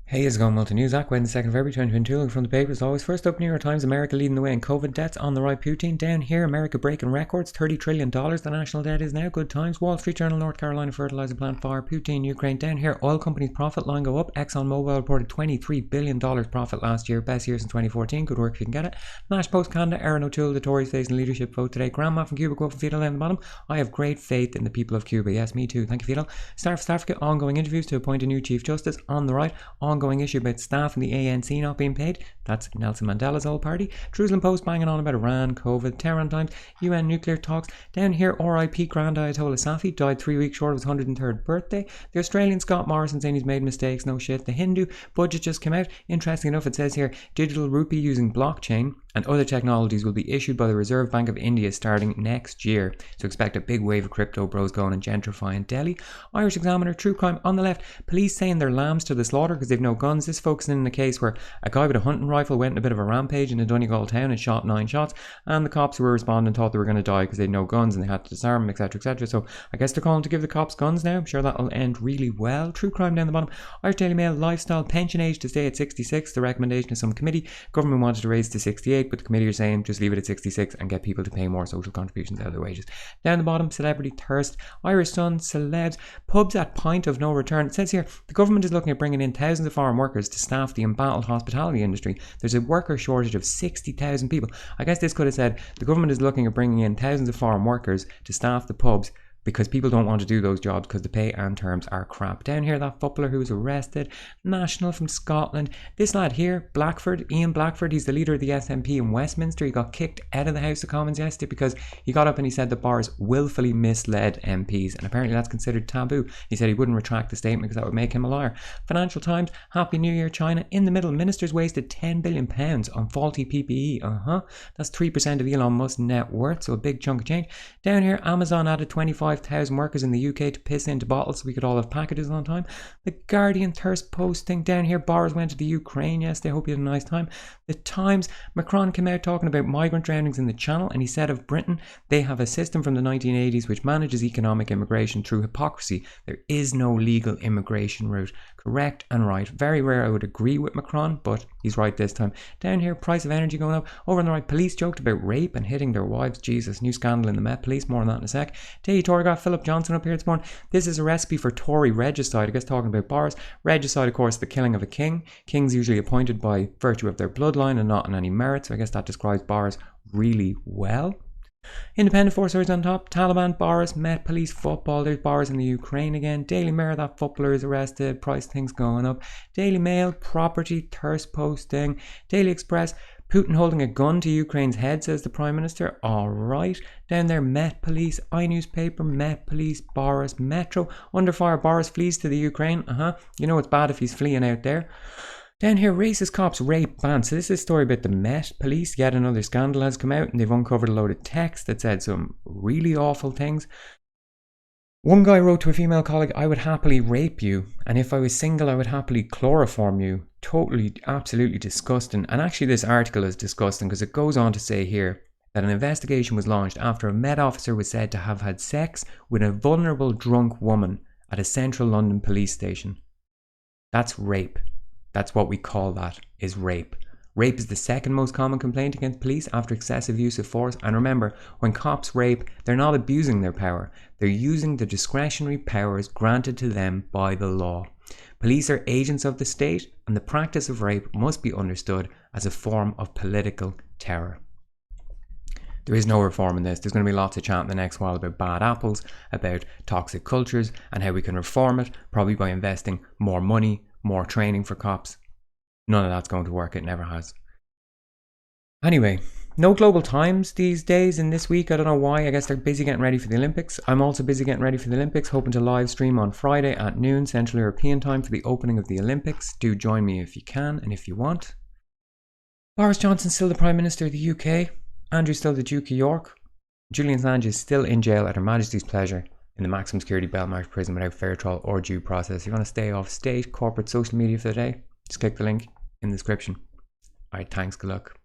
Hey, it's going multi news. Acc 02Feb2022 February from the papers. Always first up, New York Times. America leading the way in COVID deaths. On the right, Putin. Down here, America breaking records. $30 trillion. The national debt is now. Good times. Wall Street Journal. North Carolina fertilizer plant fire. Putin. Ukraine. Down here, oil companies profit line go up. ExxonMobil reported $23 billion profit last year. Best year since 2014. Good work if you can get it. Nash Post Canada. Aaron O'Toole. The Tories facing leadership vote today. Grandma from Cuba. Quote from Fidel down the bottom. I have great faith in the people of Cuba. Yes, me too. Thank you, Fidel. Star for South Africa. Ongoing interviews to appoint a new Chief Justice. On the right, ongoing issue about staff and the ANC not being paid. That's Nelson Mandela's old party. Jerusalem Post banging on about Iran, COVID. Tehran Times, UN nuclear talks. Down here, RIP Grand Ayatollah Safi died 3 weeks short of his 103rd birthday. The Australian Scott Morrison saying he's made mistakes. No shit. The Hindu budget just came out. Interesting enough, it says here, digital rupee using blockchain and other technologies will be issued by the Reserve Bank of India starting next year. So expect a big wave of crypto bros going and gentrifying Delhi. Irish Examiner, true crime on the left. Police saying they're lambs to the slaughter because they've no guns. This focusing in a case where a guy with a hunting rifle went in a bit of a rampage in a Donegal town and shot 9 shots, and the cops who were responding thought they were going to die because they had no guns and they had to disarm them, etc, etc. So I guess they're calling to give the cops guns now. I'm sure that'll end really well. True crime down the bottom. Irish Daily Mail, lifestyle pension age to stay at 66. The recommendation of some committee. Government wanted to raise to 68, but the committee are saying just leave it at 66 and get people to pay more social contributions out of their wages. Down the bottom, celebrity thirst. Irish Sun, celebs, pubs at point of no return. It says here, the government is looking at bringing in thousands of foreign workers to staff the embattled hospitality industry. There's a worker shortage of 60,000 people. I guess this could have said, the government is looking at bringing in thousands of foreign workers to staff the pubs because people don't want to do those jobs because the pay and terms are crap. Down here, that footballer who was arrested, national from Scotland. This lad here, Blackford, Ian Blackford, he's the leader of the SNP in Westminster. He got kicked out of the House of Commons yesterday because he got up and he said that Boris willfully misled MPs, and apparently that's considered taboo. He said he wouldn't retract the statement because that would make him a liar. Financial Times, Happy New Year China. In the middle, ministers wasted £10 billion on faulty PPE. That's 3% of Elon Musk's net worth, so a big chunk of change. Down here, Amazon added 25,000 workers in the UK to piss into bottles so we could all have packages on time. The Guardian thirst posting. Down here, Boris went to the Ukraine yesterday. Hope you had a nice time. The Times, Macron came out talking about migrant drownings in the Channel, and he said of Britain, they have a system from the 1980s which manages economic immigration through hypocrisy. There is no legal immigration route. Correct and right. Very rare I would agree with Macron, but he's right this time. Down here, price of energy going up. Over on the right, police joked about rape and hitting their wives. Jesus, new scandal in the Met Police. More on that in a sec. Daily Tory got Philip Johnson up here this morning. This is a recipe for Tory regicide. I guess talking about Boris. Regicide, of course, the killing of a king. Kings usually appointed by virtue of their bloodline and not on any merit. So I guess that describes Boris really well. Independent, 4 stories on top. Taliban, Boris, Met Police, football. There's Boris in the Ukraine again. Daily Mirror, that footballer is arrested. Price things going up. Daily Mail, property, thirst posting. Daily Express, Putin holding a gun to Ukraine's head, says the Prime Minister. Alright. Down there, Met Police, iNewspaper, Met Police, Boris, Metro. Under fire, Boris flees to the Ukraine. You know it's bad if he's fleeing out there. Down here, racist cops rape ban. So this is a story about the Met Police. Yet another scandal has come out and they've uncovered a load of text that said some really awful things. One guy wrote to a female colleague, I would happily rape you, and if I was single I would happily chloroform you. Totally, absolutely disgusting. And actually this article is disgusting because it goes on to say here that an investigation was launched after a Met officer was said to have had sex with a vulnerable drunk woman at a central London police station. That's rape. That's what we call that, is rape. Rape is the second most common complaint against police after excessive use of force. And remember, when cops rape, they're not abusing their power. They're using the discretionary powers granted to them by the law. Police are agents of the state, and the practice of rape must be understood as a form of political terror. There is no reform in this. There's going to be lots of chat in the next while about bad apples, about toxic cultures, and how we can reform it, probably by investing more money, more training for cops. None of that's going to work. It never has. Anyway, no global times these days in this week. I don't know why. I guess they're busy getting ready for the Olympics. I'm also busy getting ready for the Olympics, hoping to live stream on Friday at noon Central European time for the opening of the Olympics. Do join me if you can and if you want. Boris Johnson's still the Prime Minister of the UK. Andrew's still the Duke of York. Julian Assange is still in jail at Her Majesty's pleasure in the maximum security Belmarsh prison without fair trial or due process. If you want to stay off state, corporate, social media for the day, just click the link in the description. Alright, thanks, good luck.